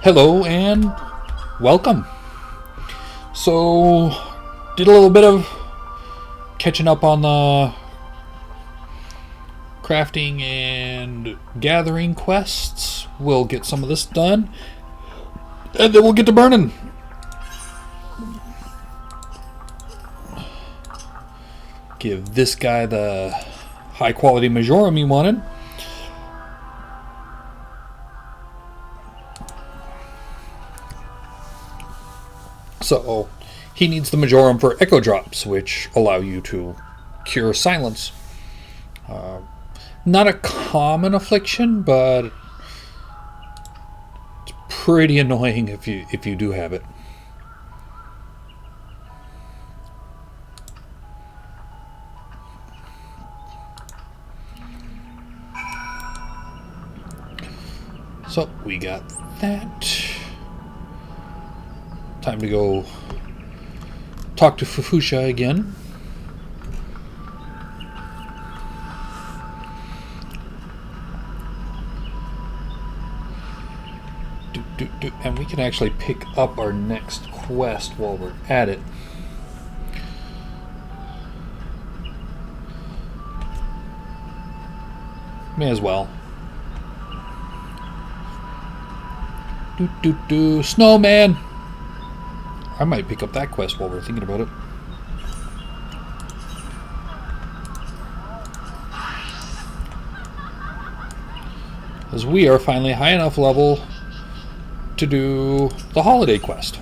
Hello and welcome. So, did a little bit of catching up on the crafting and gathering quests. We'll get some of this done, and then we'll get to burning. Give this guy the high quality Majorum he wanted. So, he needs the Majorum for Echo Drops, which allow you to cure silence. Not a common affliction, but it's pretty annoying if you do have it. So, we got that. Time to go talk to Fufusha again. And we can actually pick up our next quest while we're at it. May as well. Snowman! I might pick up that quest while we're thinking about it. As we are finally high enough level to do the holiday quest.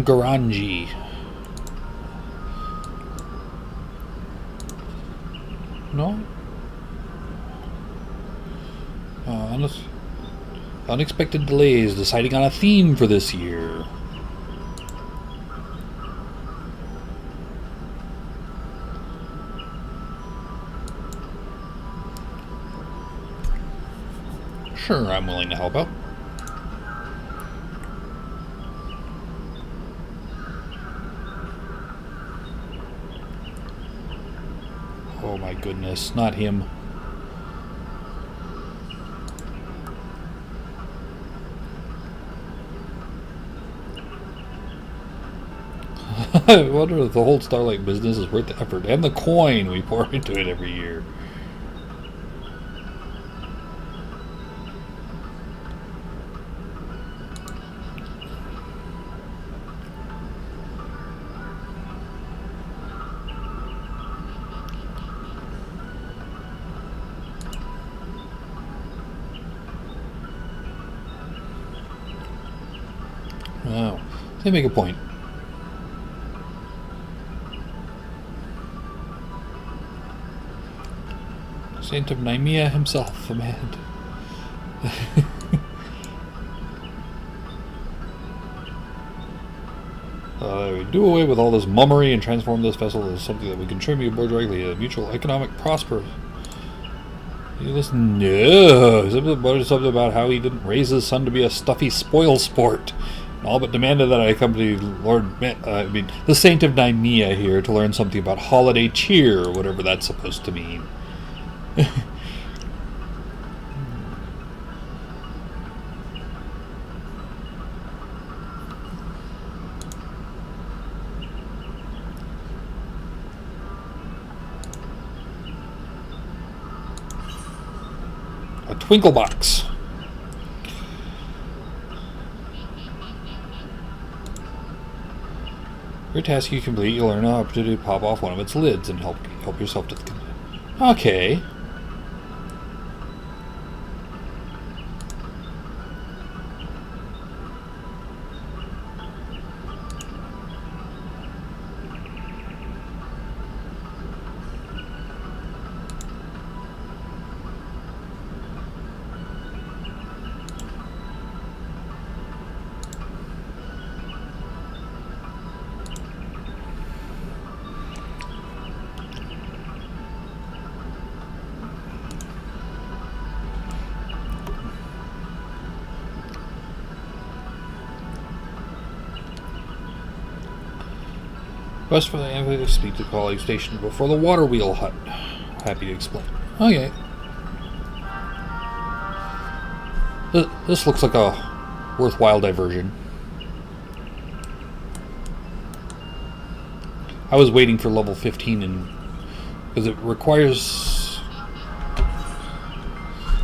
Garanji. No? Unexpected delays deciding on a theme for this year. Sure, I'm willing to help out. Oh my goodness, not him. I wonder if the whole Starlight business is worth the effort and the coin we pour into it every year. Wow, they make a point. Saint of Nymea himself, the man. We do away with all this mummery and transform this vessel into something that we contribute more directly to mutual economic prosperity. You listen, no. Something about how he didn't raise his son to be a stuffy spoil sport. And all but demanded that I accompany the Saint of Nymea here to learn something about holiday cheer, or whatever that's supposed to mean. A twinkle box. Your task you complete, you'll earn an opportunity to pop off one of its lids and help yourself to the... Okay. West for the speak to quality station before the water wheel hut. Happy to explain. Okay. This looks like a worthwhile diversion. I was waiting for level 15 because it requires...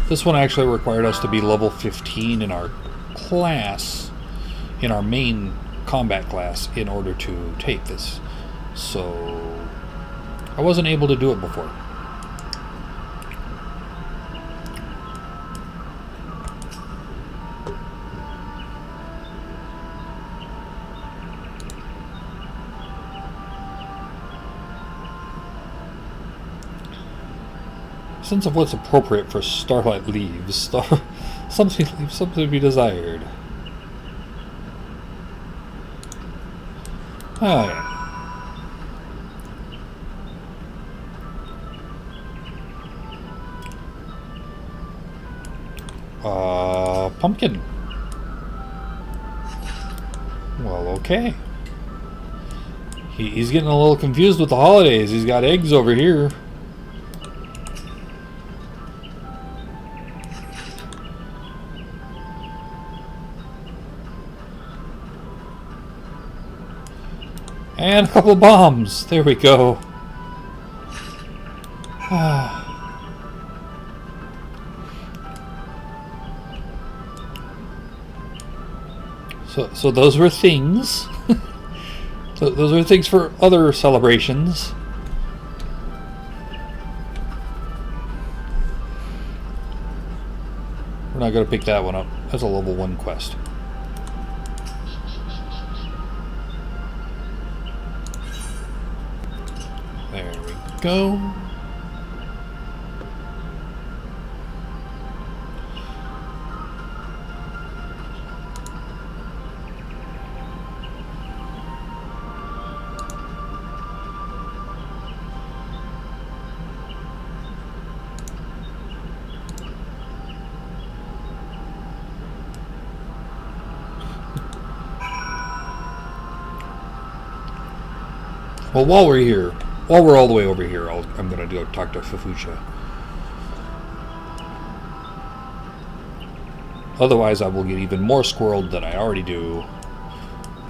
This one actually required us to be level 15 in our class, in our main combat class, in order to take this. So I wasn't able to do it before. Sense of what's appropriate for Starlight leaves. Something to be desired. Oh yeah. Pumpkin. Well, okay. He's getting a little confused with the holidays. He's got eggs over here. And a couple of bombs. There we go. So those were things. So those are things for other celebrations. We're not going to pick that one up. That's a level 1 quest. There we go. Well, while we're all the way over here, I'm going to go talk to Fufucha. Otherwise, I will get even more squirreled than I already do,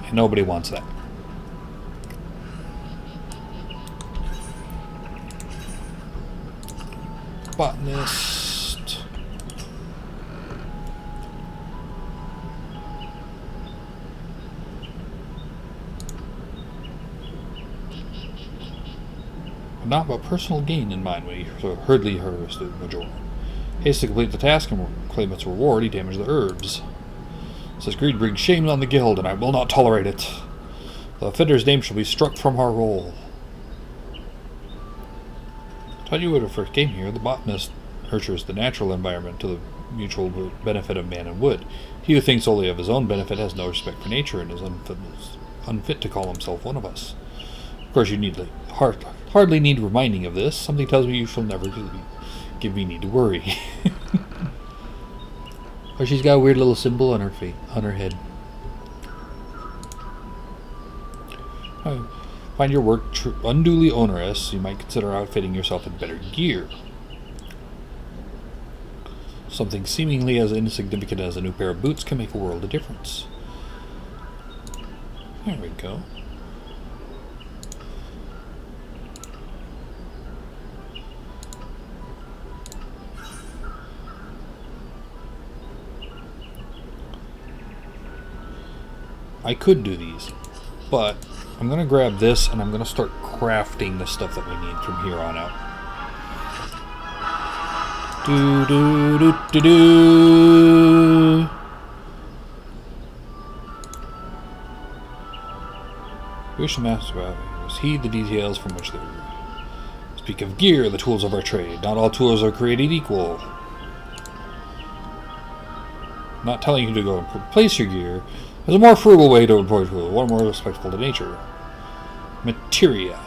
and nobody wants that. Botanist. Not but personal gain in mind when he hurriedly harvested Major. Haste to complete the task and claim its reward, he damaged the herbs. Says greed brings shame on the guild, and I will not tolerate it. The offender's name shall be struck from our roll. I thought you would have first came here. The botanist nurtures the natural environment to the mutual benefit of man and wood. He who thinks only of his own benefit has no respect for nature and is unfit to call himself one of us. Of course, you hardly need reminding of this. Something tells me you shall never give me need to worry. Oh, she's got a weird little symbol on her feet, on her head. Find your work unduly onerous. You might consider outfitting yourself in better gear. Something seemingly as insignificant as a new pair of boots can make a world of difference. There we go. I could do these, but I'm going to grab this and I'm going to start crafting the stuff that we need from here on out. Do do do do do. Wish the master about heed the details from which they speak of gear, the tools of our trade. Not all tools are created equal. I'm not telling you to go and replace your gear. There's a more frugal way to employ tools, one more respectful to nature. Materia.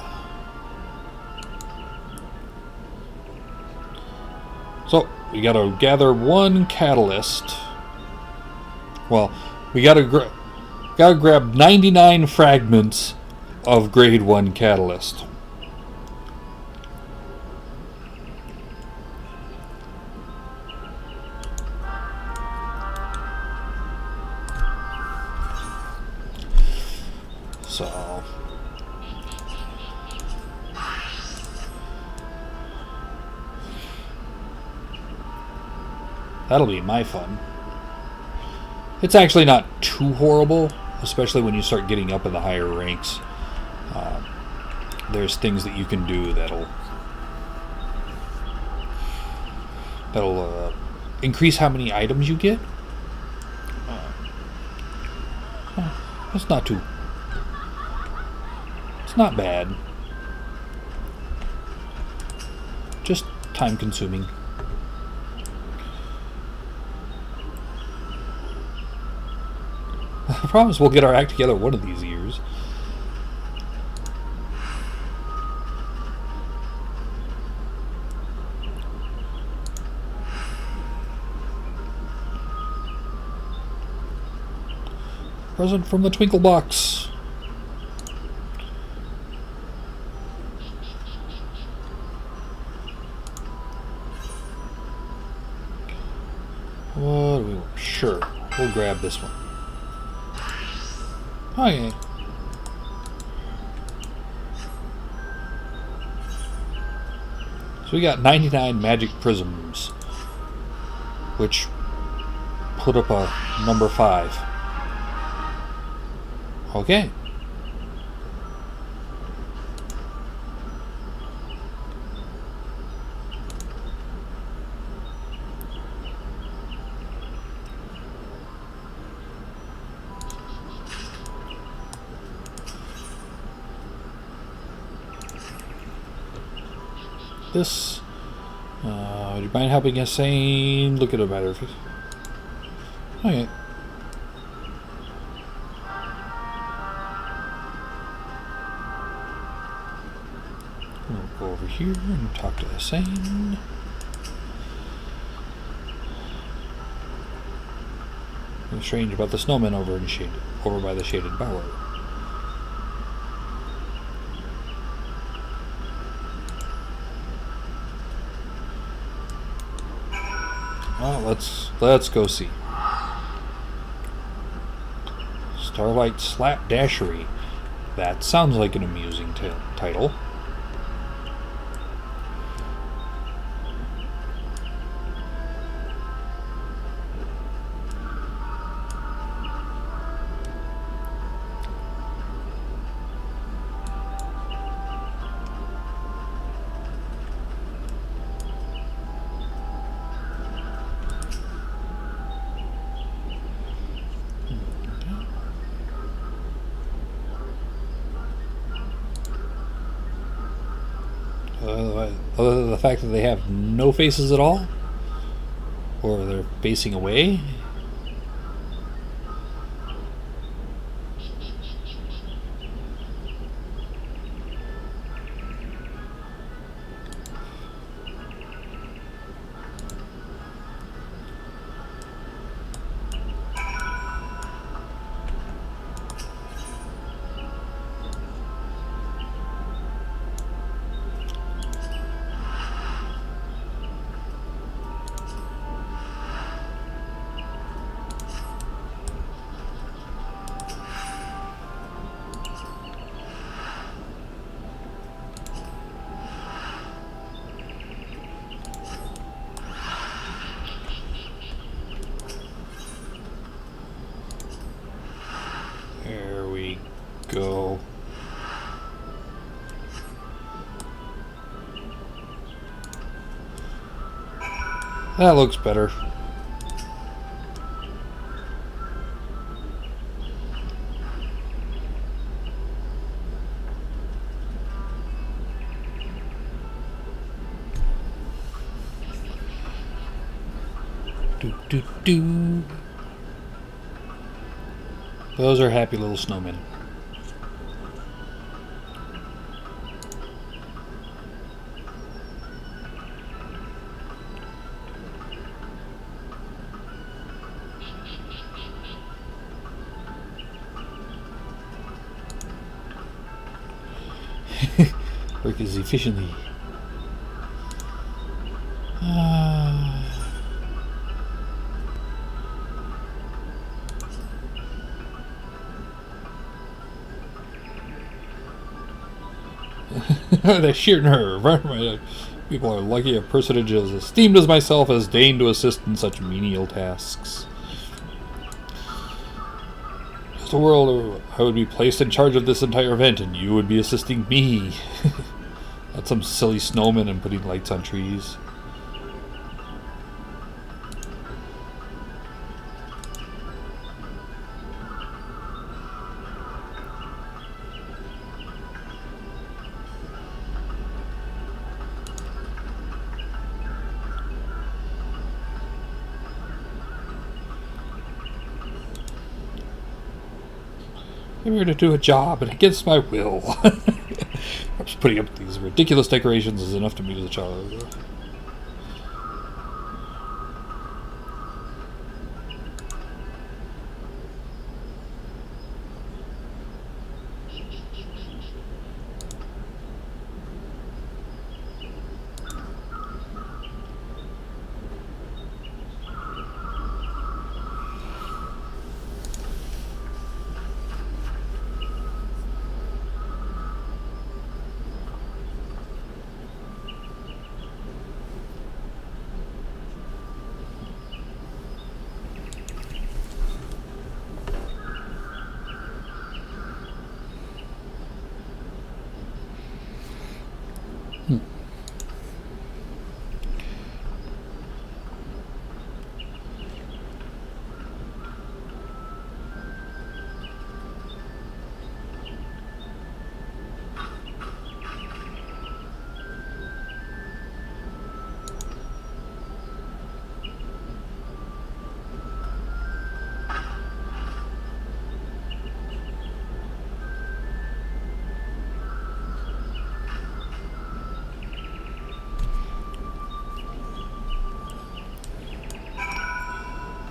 So, we gotta gather one catalyst. Well, we gotta grab 99 fragments of grade 1 catalyst. So that'll be my fun. It's actually not too horrible, especially when you start getting up in the higher ranks. There's things that you can do that'll increase how many items you get. It's not too. It's not bad. Just time consuming. I promise we'll get our act together one of these years. Present from the Twinkle Box. What do we want? Sure, we'll grab this one. Okay. So we got 99 magic prisms, which put up a number 5. Okay. This, would you mind helping us saying, look at a matter of it. Okay. We'll go over here and talk to Asane. What's strange about the snowman over by the shaded bower? Well, let's go see. Starlight Slapdashery. That sounds like an amusing title. Other than the fact that they have no faces at all, or they're facing away. There we go. That looks better. Do. Those are happy little snowmen. Work as efficiently. The sheer nerve. People are lucky a personage as esteemed as myself has deigned to assist in such menial tasks. Just a world I would be placed in charge of this entire event, and you would be assisting me. Not some silly snowman and putting lights on trees. I'm here to do a job, and against my will. Perhaps putting up these ridiculous decorations is enough to amuse a child.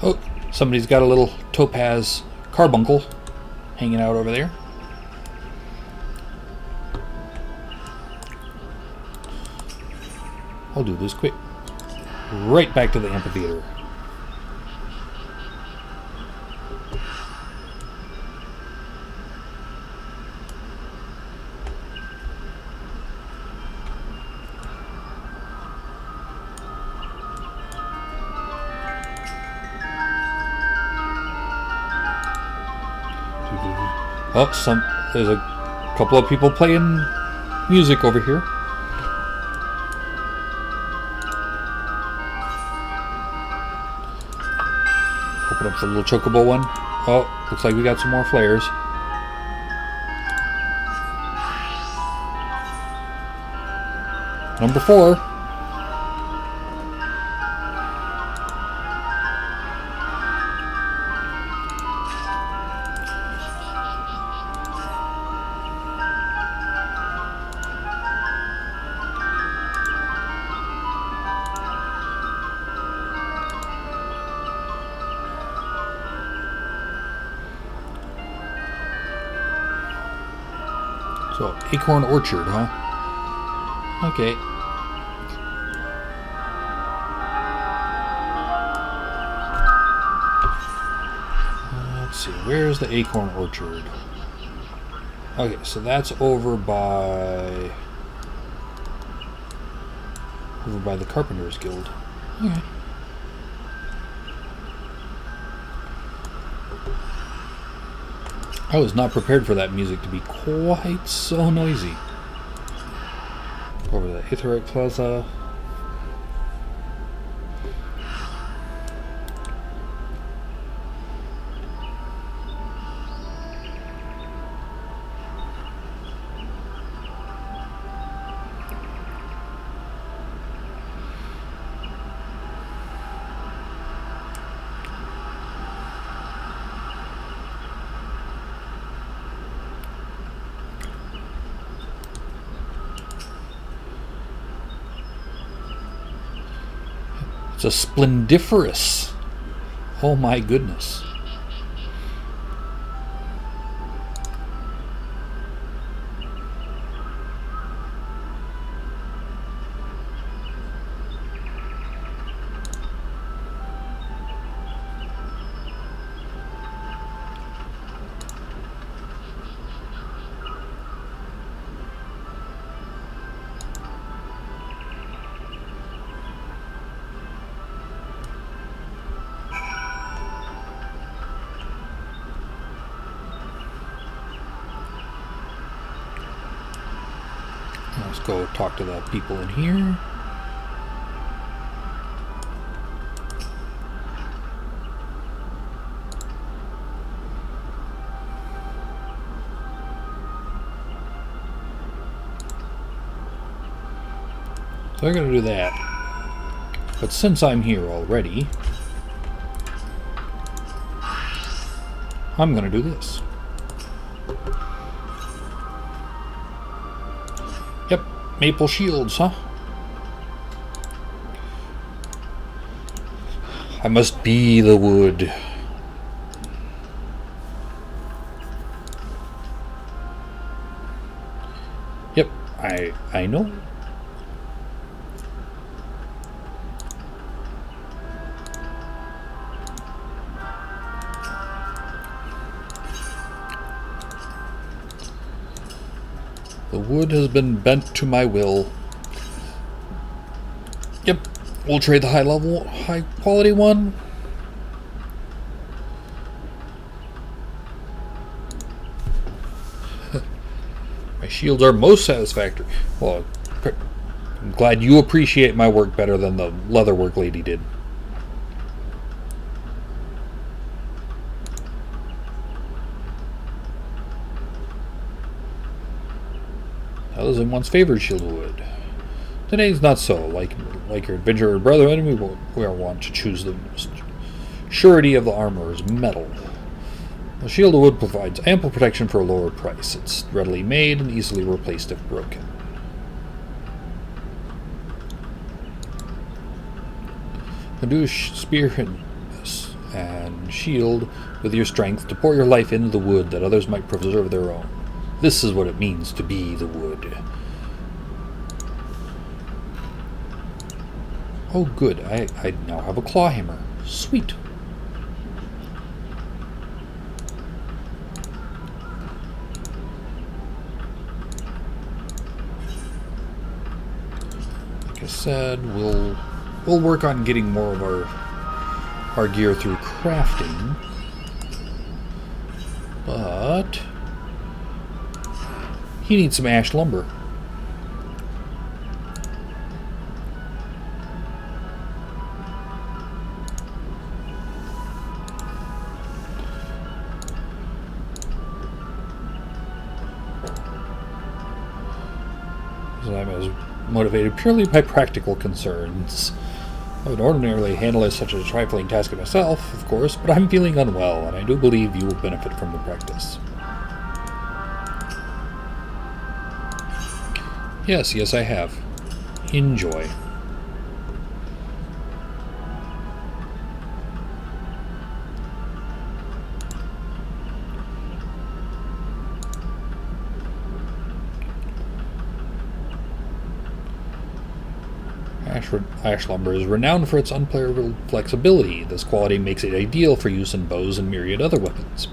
Oh, somebody's got a little topaz carbuncle hanging out over there. I'll do this quick. Right back to the amphitheater. Oh, there's a couple of people playing music over here. Open up the little chocobo one. Oh, looks like we got some more flares. Number 4. So, Acorn Orchard, huh? Okay. Let's see, where's the Acorn Orchard? Okay, so that's over by the Carpenters Guild. Okay. I was not prepared for that music to be quite so noisy. Over the Hitherite Plaza. It's a splendiferous. Oh my goodness. Let's go talk to the people in here. So I'm going to do that. But since I'm here already, I'm going to do this. Yep, maple shields, huh? I must be the wood. Yep, I know. The wood has been bent to my will. Yep, we'll trade the high quality one. My shields are most satisfactory. Well, I'm glad you appreciate my work better than the leatherwork lady did. That was in one's favorite shield wood. Today's not so. Like your adventurer brethren, we are wont to choose the surety of the armorer's metal. The shield wood provides ample protection for a lower price. It's readily made and easily replaced if broken. Do spear and shield with your strength to pour your life into the wood that others might preserve their own. This is what it means to be the wood. Oh good, I now have a claw hammer. Sweet. Like I said, we'll work on getting more of our gear through crafting. But he needs some ash lumber. I'm as motivated purely by practical concerns. I would ordinarily handle such a trifling task myself, of course, but I'm feeling unwell, and I do believe you will benefit from the practice. Yes, I have. Enjoy. Ash lumber is renowned for its unparalleled flexibility. This quality makes it ideal for use in bows and myriad other weapons.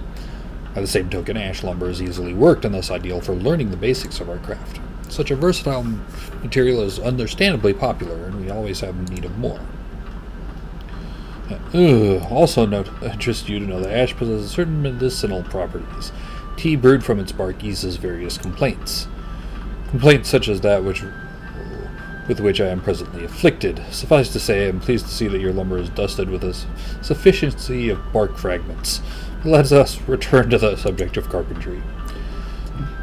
By the same token, ash lumber is easily worked and thus ideal for learning the basics of our craft. Such a versatile material is understandably popular, and we always have need of more. Also interest you to know that ash possesses certain medicinal properties. Tea brewed from its bark eases various complaints. Complaints such as that with which I am presently afflicted. Suffice to say, I am pleased to see that your lumber is dusted with a sufficiency of bark fragments. Let us return to the subject of carpentry.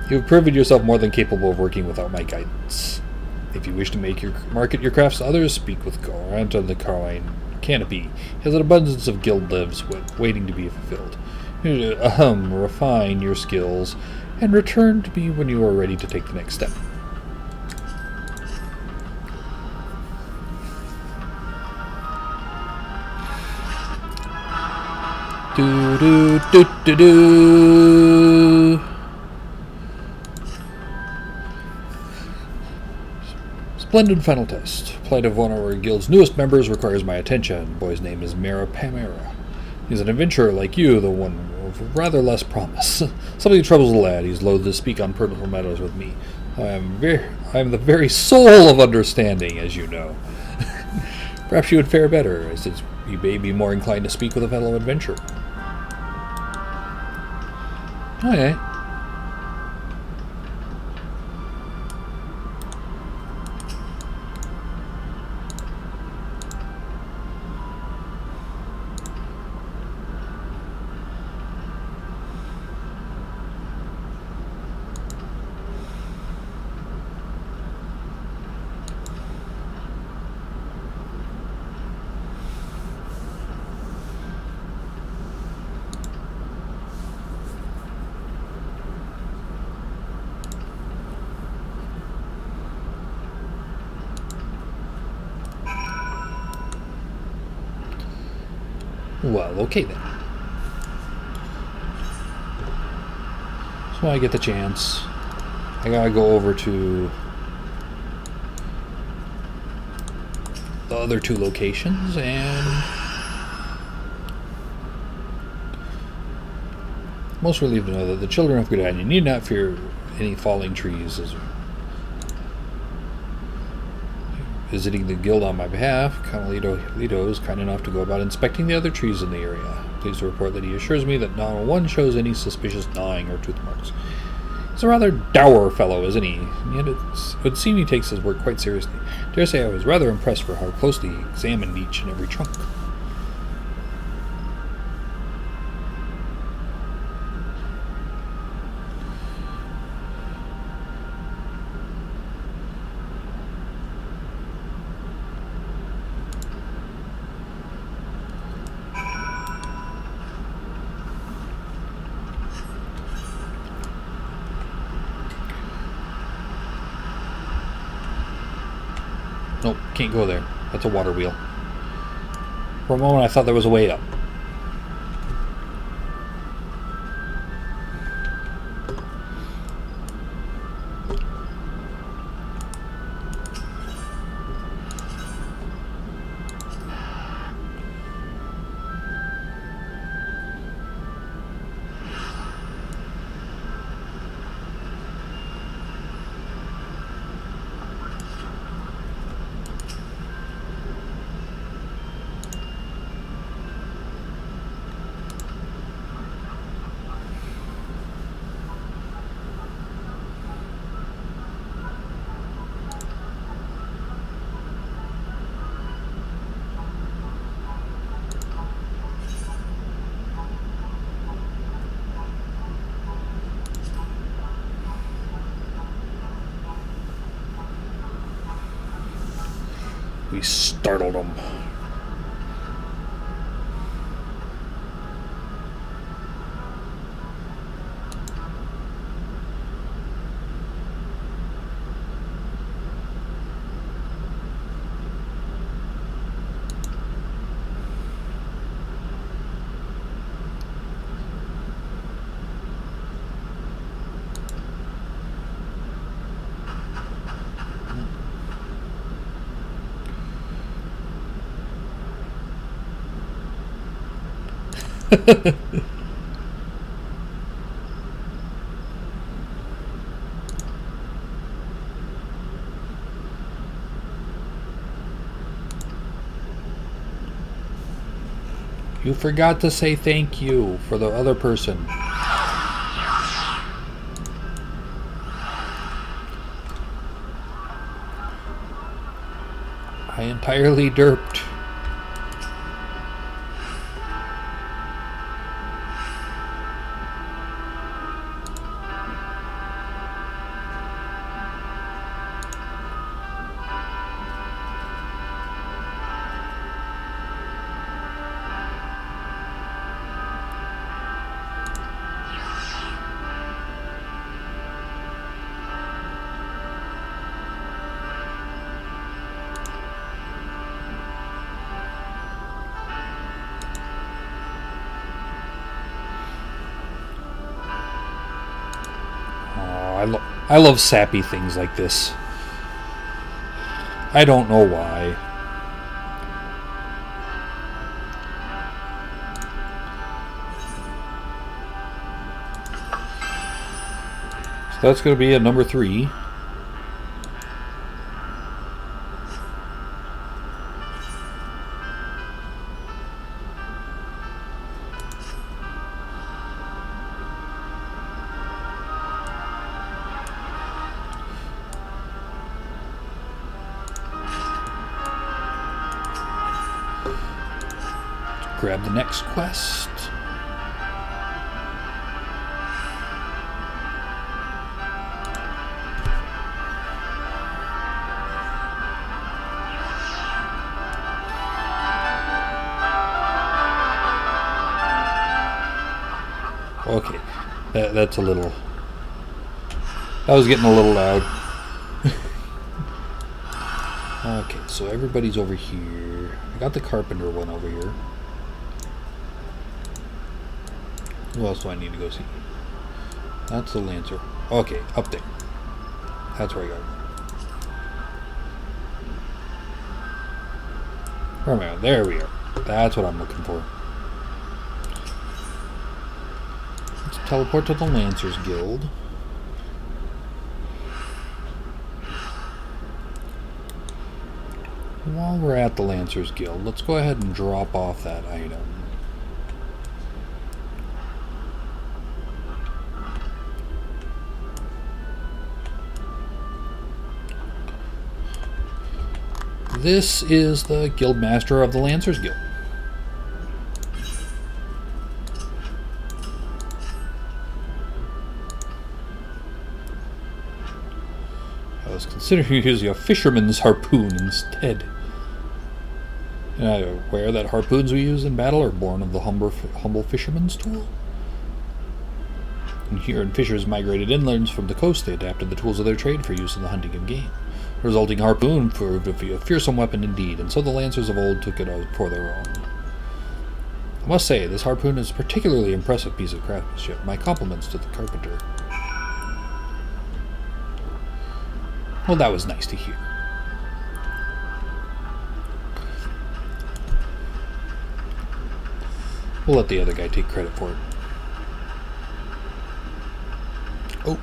You have proven yourself more than capable of working without my guidance. If you wish to market your crafts to others, speak with Gorant of the Carline Canopy. He has an abundance of guild lives waiting to be fulfilled. Refine your skills and return to me when you are ready to take the next step. Do do do do do. Splendid final test. Plight of one of our guild's newest members requires my attention. The boy's name is Mara Pamera. He's an adventurer like you, though one of rather less promise. Something troubles the lad. He's loath to speak on personal matters with me. I am the very soul of understanding, as you know. Perhaps you would fare better, since you may be more inclined to speak with a fellow adventurer. Okay. Well, okay then. So when I get the chance, I gotta go over to the other two locations and most relieved to know that the children of Gudania need not fear any falling trees as visiting the guild on my behalf. Count Lido is kind enough to go about inspecting the other trees in the area. Pleased to report that he assures me that not one shows any suspicious gnawing or tooth marks. He's a rather dour fellow, isn't he? And yet it would seem he takes his work quite seriously. Dare say I was rather impressed for how closely he examined each and every trunk. Nope, can't go there. That's a water wheel. For a moment I thought there was a way up. We startled them. You forgot to say thank you for the other person. I entirely derped. I love sappy things like this. I don't know why. So that's going to be a number 3. Grab the next quest. Okay, that's a little... That was getting a little loud. Okay, so everybody's over here. I got the carpenter one over here. Who else do I need to go see? That's the Lancer. Okay, up there. That's where I gotta go. Where am I? There we are. That's what I'm looking for. Let's teleport to the Lancers Guild. While we're at the Lancers Guild, let's go ahead and drop off that item. This is the Guild Master of the Lancers Guild. I was considering using a fisherman's harpoon instead. And I aware that harpoons we use in battle are born of the humble fisherman's tool. And here in fishers migrated inlands from the coast, they adapted the tools of their trade for use in the hunting of game. The resulting harpoon proved to be a fearsome weapon indeed, and so the lancers of old took it for their own. I must say, this harpoon is a particularly impressive piece of craftsmanship. My compliments to the carpenter. Well, that was nice to hear. We'll let the other guy take credit for it. Oh.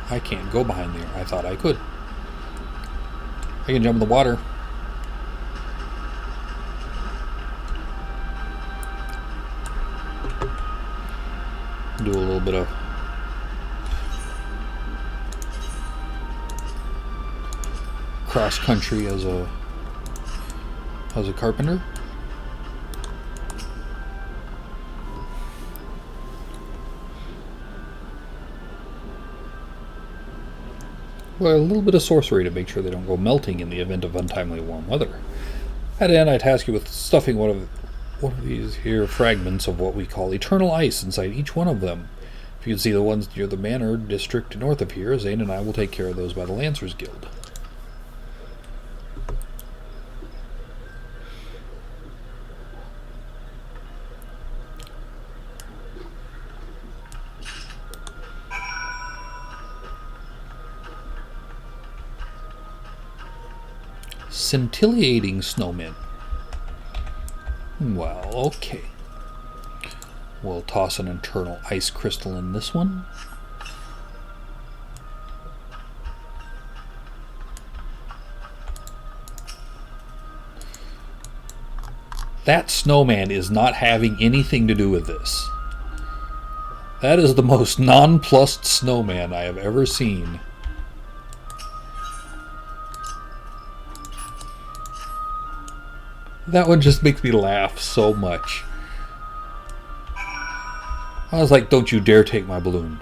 I can't go behind there. I thought I could. I can jump in the water. Do a little bit of cross country as a carpenter. Well, a little bit of sorcery to make sure they don't go melting in the event of untimely warm weather. At the end, I task you with stuffing one of these here fragments of what we call eternal ice inside each one of them. If you can see the ones near the manor district north of here, Zane and I will take care of those by the Lancers Guild. Scintillating snowmen. Well, okay. We'll toss an internal ice crystal in this one. That snowman is not having anything to do with this. That is the most nonplussed snowman I have ever seen. That one just makes me laugh so much. I was like, don't you dare take my balloon.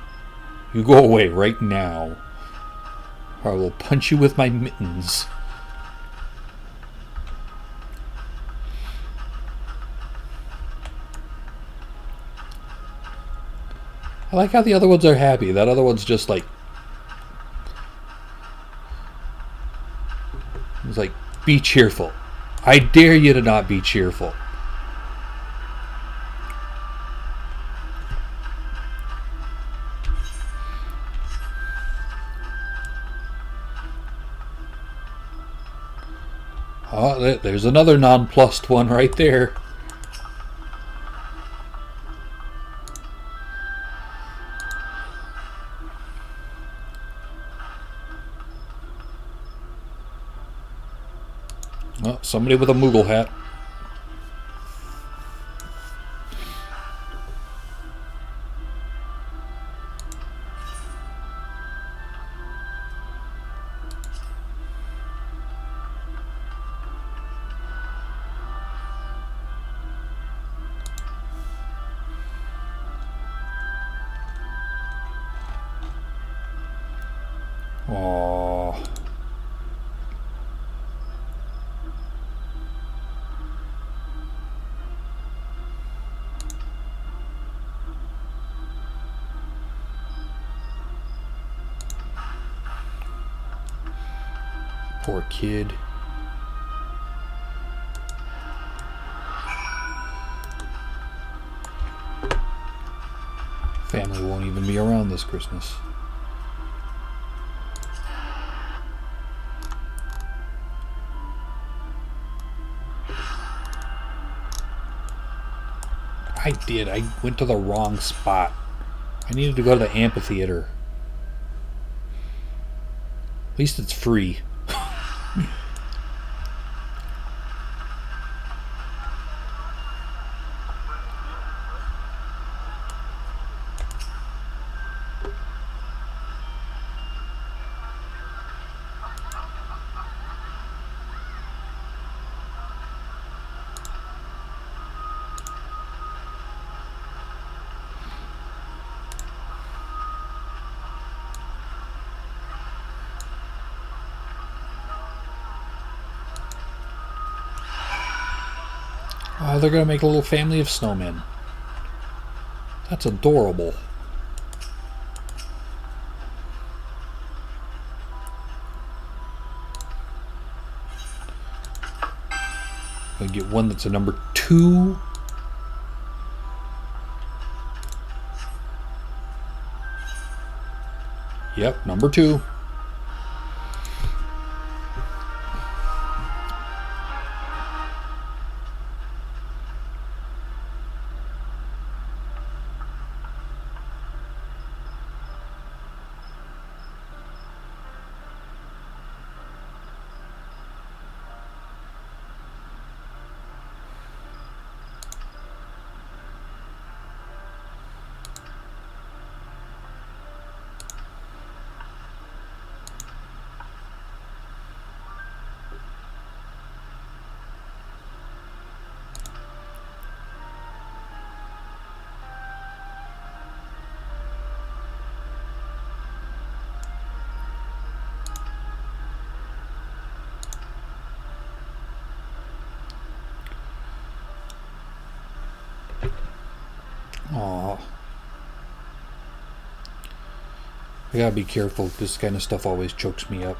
You go away right now, or I will punch you with my mittens. I like how the other ones are happy. That other one's just like... It's like, be cheerful. I dare you to not be cheerful. Oh, there's another nonplussed one right there. Oh, somebody with a Moogle hat. Aww. Poor kid. Family won't even be around this Christmas. I did. I went to the wrong spot. I needed to go to the amphitheater. At least it's free. Oh, they're going to make a little family of snowmen. That's adorable. I get one that's a number 2. Yep, number 2. Aw. I gotta be careful. This kind of stuff always chokes me up.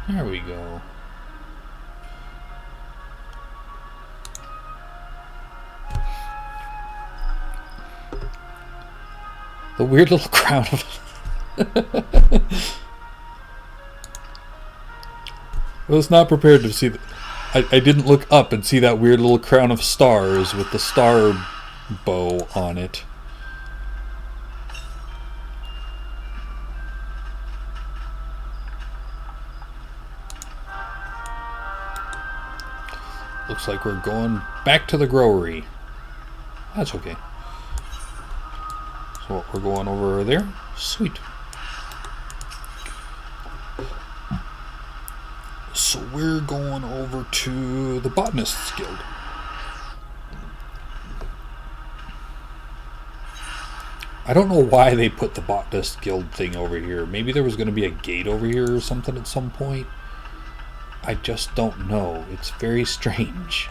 There we go. The weird little crown of... I was not prepared to see... I didn't look up and see that weird little crown of stars with the star bow on it. Looks like we're going back to the growery. That's okay. So we're going over there. Sweet. So we're going over to the Botanists Guild. I don't know why they put the Botanists Guild thing over here. Maybe there was going to be a gate over here or something at some point. I just don't know. It's very strange.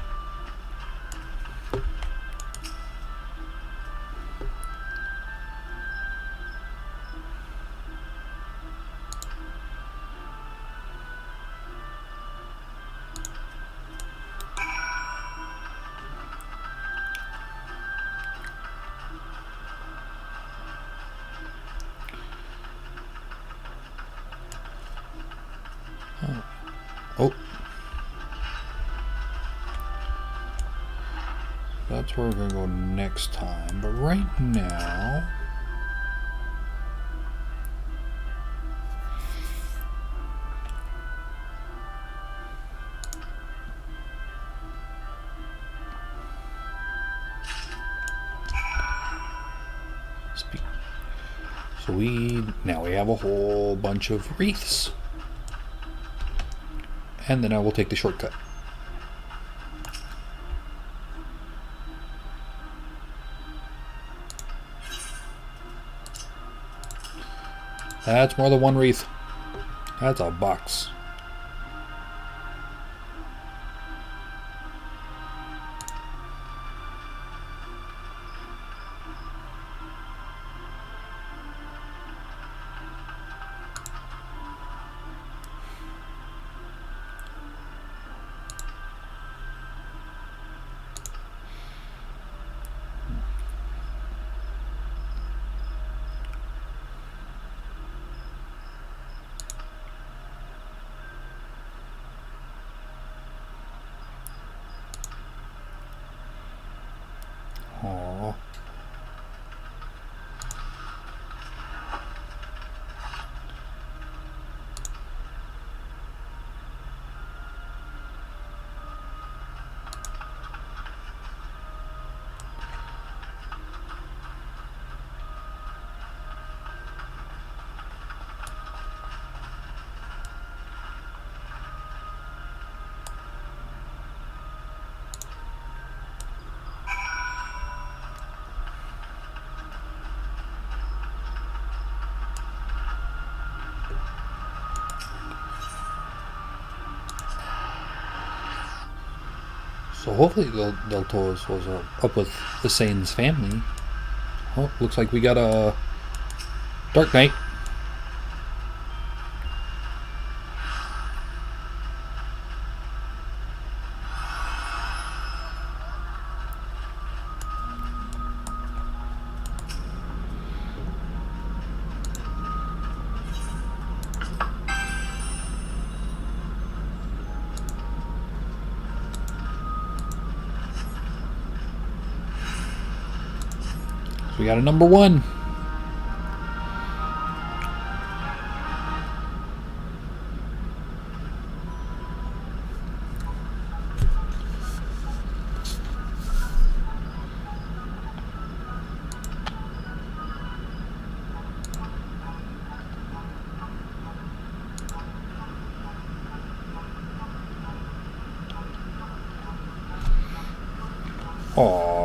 Oh. That's where we're going to go next time. But right now... So now we have a whole bunch of wreaths. And then I will take the shortcut. That's more than one wreath. That's a box. So hopefully Del Toro was up with the Sane's family. Oh, looks like we got a Dark Knight. So we got a number 1. Aww.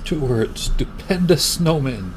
Two words: stupendous snowman.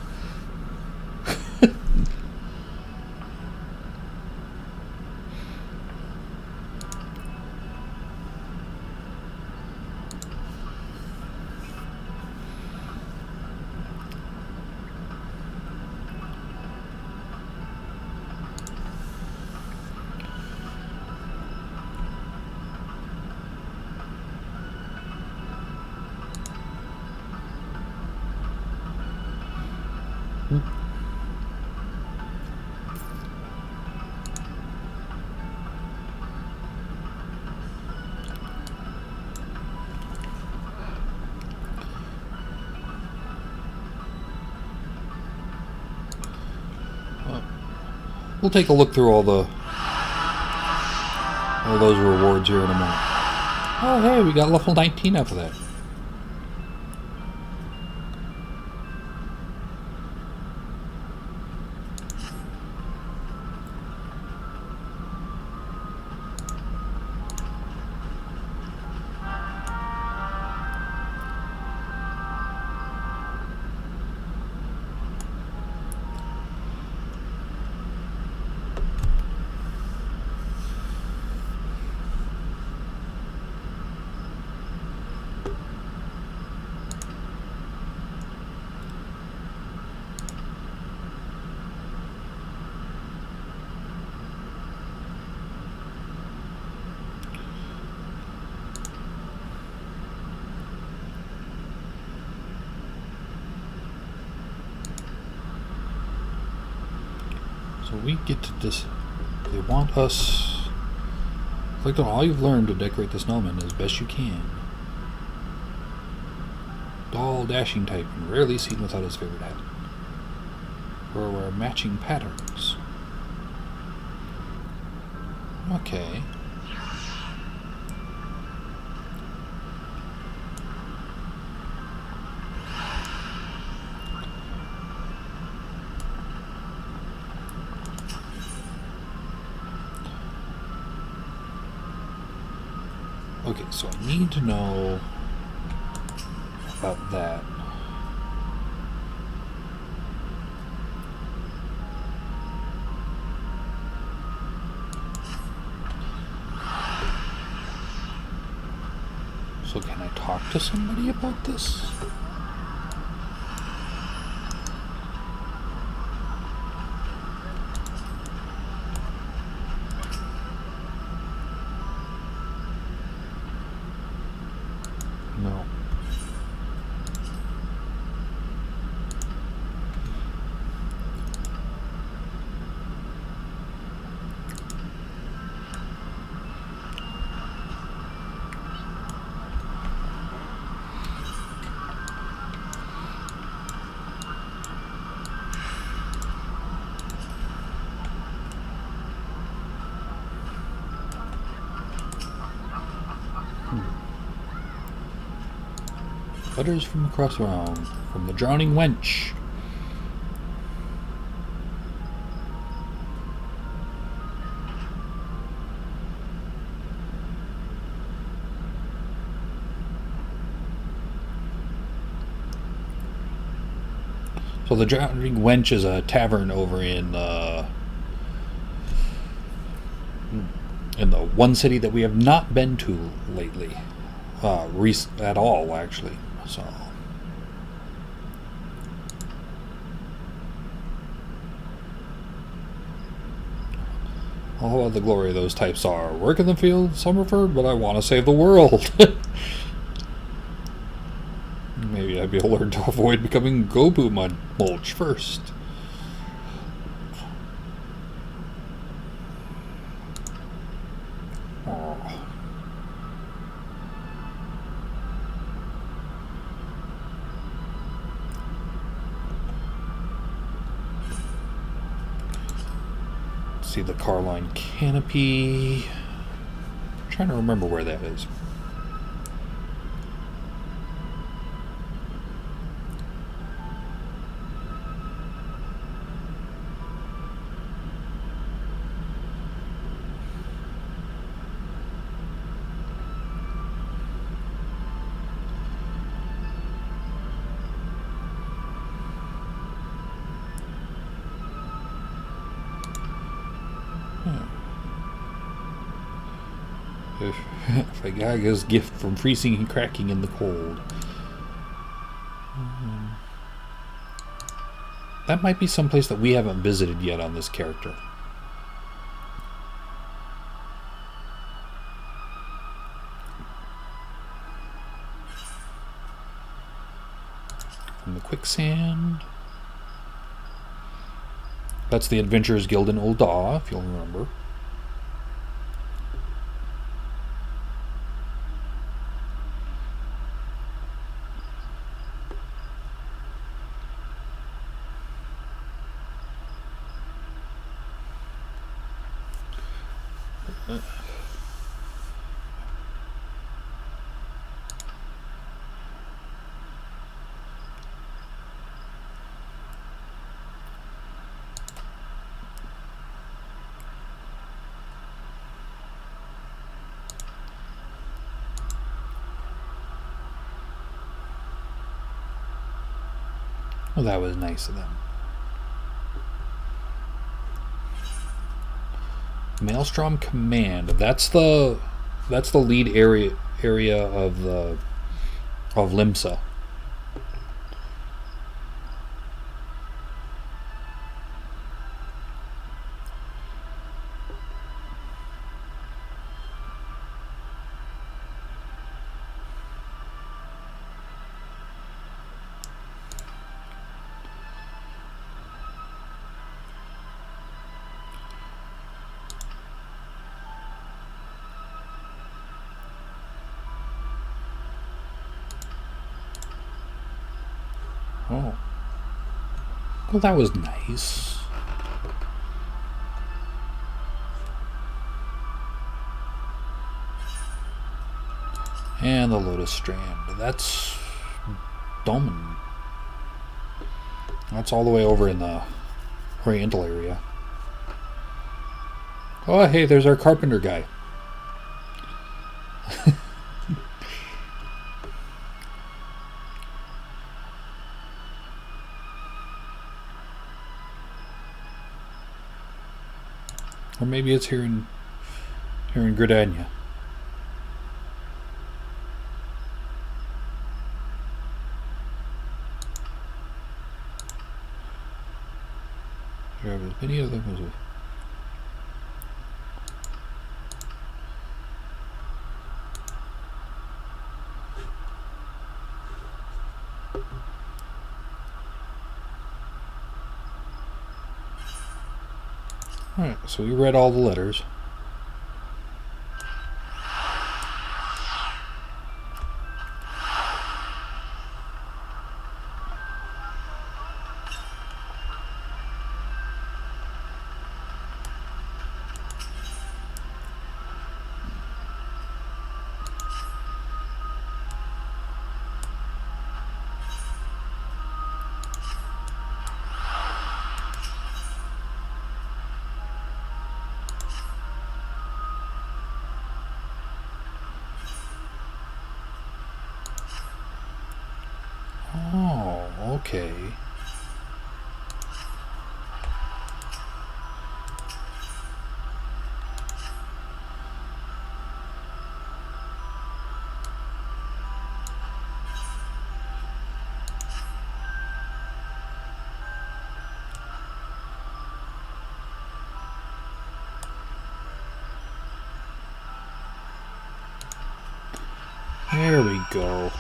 We'll take a look through all those rewards here in a moment. Oh, hey, we got level 19 after that. So we get to this. They want us. Click on all you've learned to decorate the snowman as best you can. Tall, dashing type, and rarely seen without his favorite hat. Or wear matching patterns. Okay. Okay, so I need to know about that. So can I talk to somebody about this? Letters from across the realm. From the drowning wench. So the Drowning Wench is a tavern over in the one city that we have not been to lately, at all actually. So all of the glory of those types are work in the field, Summerford, but I want to save the world. Maybe I'd be able to learn to avoid becoming Gobu mulch first. Oh. See the Carline Canopy. I'm trying to remember where that is. Fagaga's gift from freezing and cracking in the cold. That might be someplace that we haven't visited yet on this character. From the quicksand. That's the Adventurers Guild in Ul'dah, if you'll remember. Well, that was nice of them. Maelstrom Command. That's the lead area of Limsa. Oh. Well, that was nice. And the Lotus Strand. That's Doman. That's all the way over in the Oriental area. Oh, hey, there's our carpenter guy. Or maybe it's here in Gridania. There was many of them as well. Alright, so we read all the letters. Oh, okay. There we go.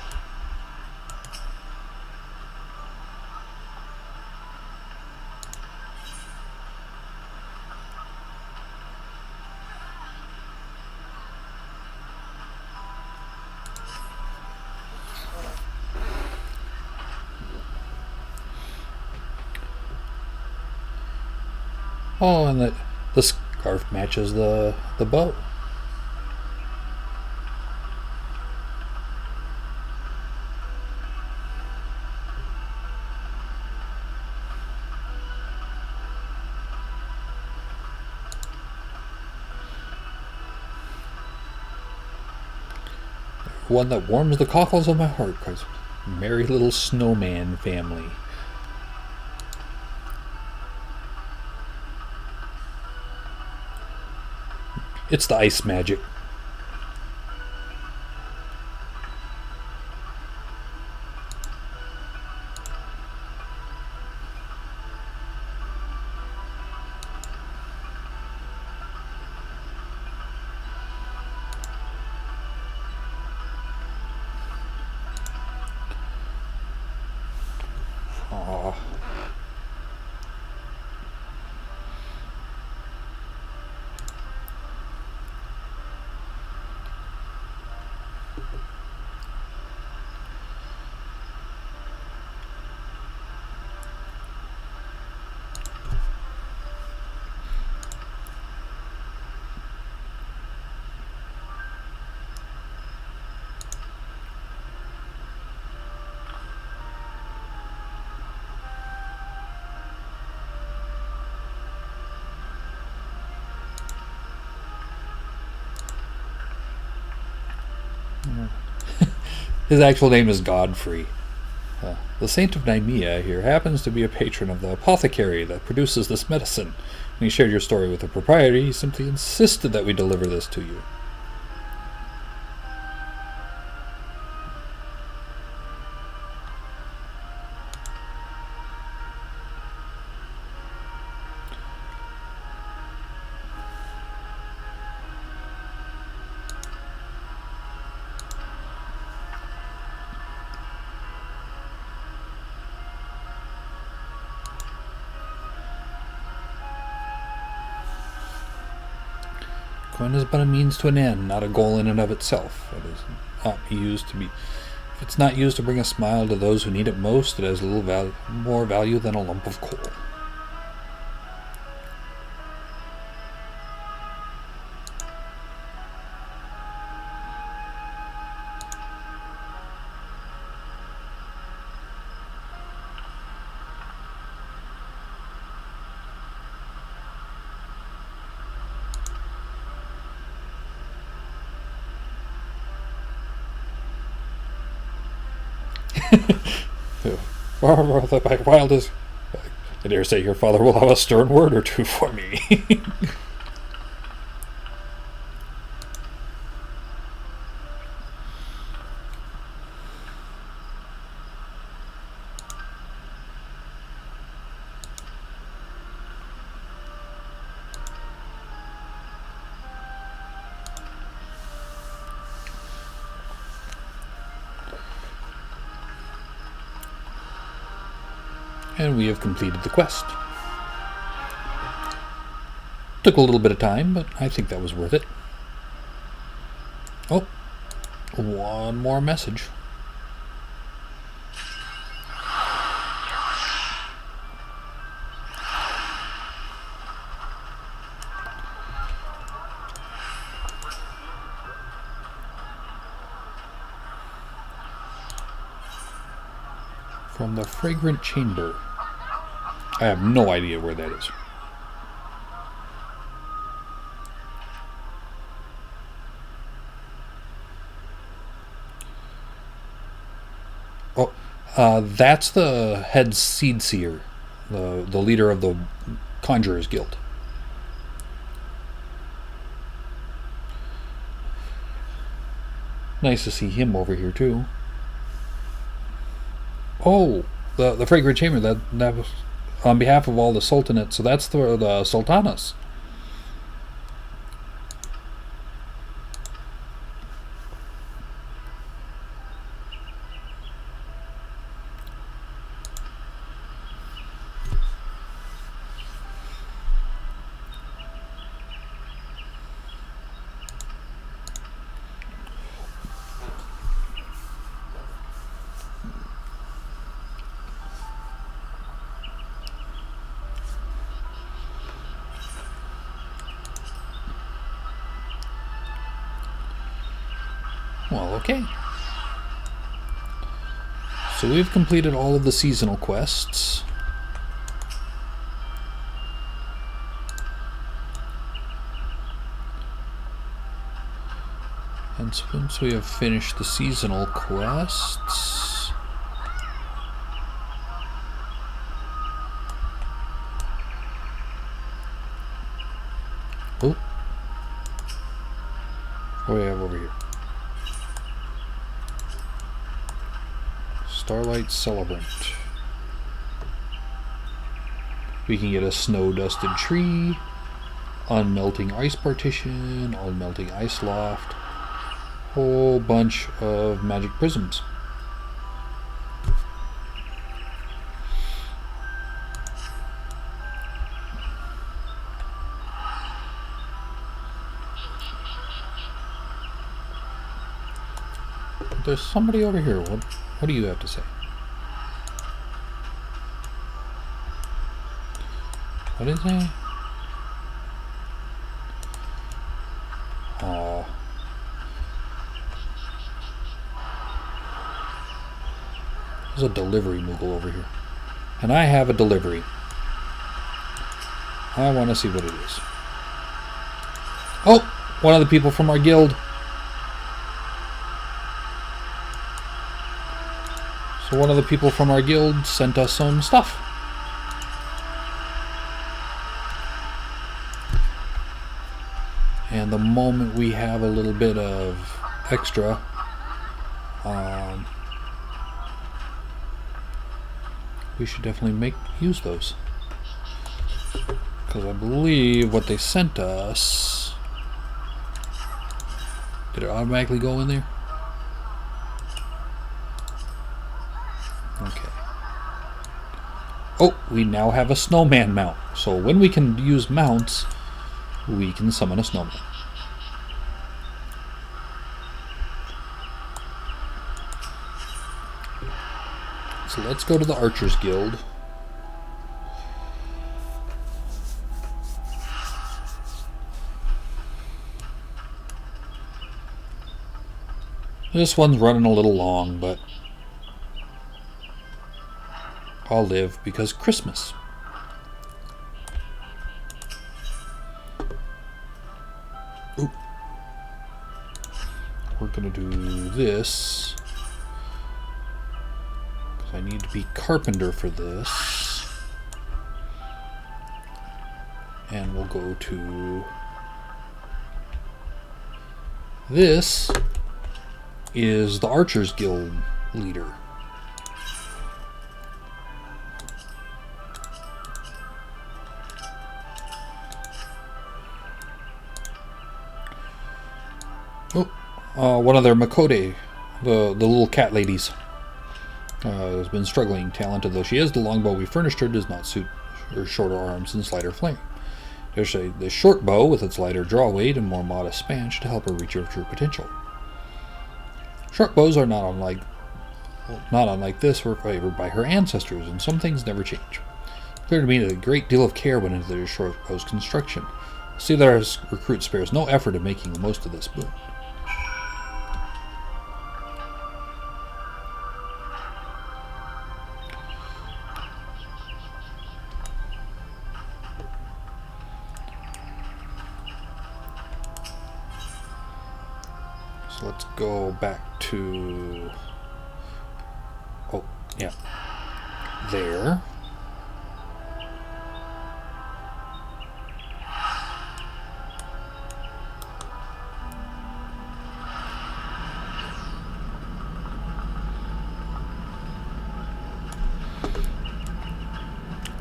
Oh, and the scarf matches the bow. One that warms the cockles of my heart, cries merry little snowman family. It's the ice magic. Aw. His actual name is Godfrey. The Saint of Nemea here happens to be a patron of the apothecary that produces this medicine. When he shared your story with the proprietor, he simply insisted that we deliver this to you. Coin is but a means to an end, not a goal in and of itself. It is not used to be. If it's not used to bring a smile to those who need it most, it has little more value than a lump of coal. My wildest. I dare say your father will have a stern word or two for me. And we have completed the quest. Took a little bit of time, but I think that was worth it. Oh, one more message. From the Fragrant Chamber. I have no idea where that is. Oh, That's the head seed seer, the leader of the Conjurers Guild. Nice to see him over here too. Oh, the fragrant chamber. That was on behalf of all the sultanates. So that's the sultanas. Well, okay. So we've completed all of the seasonal quests. And once we have finished the seasonal quests... Oh. What do we have over here? Starlight Celebrant. We can get a snow-dusted tree, unmelting ice partition, unmelting ice loft, whole bunch of magic prisms. There's somebody over here. What do you have to say? What is it? Oh. There's a delivery Moogle over here. And I have a delivery. I want to see what it is. Oh! One of the people from our guild. So one of the people from our guild sent us some stuff. And the moment we have a little bit of extra, we should definitely use those. Because I believe what they sent us... Did it automatically go in there? Okay. Oh, we now have a snowman mount. So when we can use mounts, we can summon a snowman. So let's go to the Archers Guild. This one's running a little long, but I'll live because Christmas. Ooh. We're gonna do this. I need to be carpenter for this. And we'll go to... This is the Archers Guild leader. Oh, one of their Makode, the little cat ladies. Has been struggling. Talented though she is, the longbow we furnished her does not suit her shorter arms and slighter flame. There's the short bow with its lighter draw weight and more modest span should help her reach her true potential. Short bows are not unlike this, were favored by her ancestors, and some things never change. It's clear to me that a great deal of care went into their short bow's construction. See that our recruit spares no effort in making the most of this boon. Let's go back to... Oh, Yeah. There.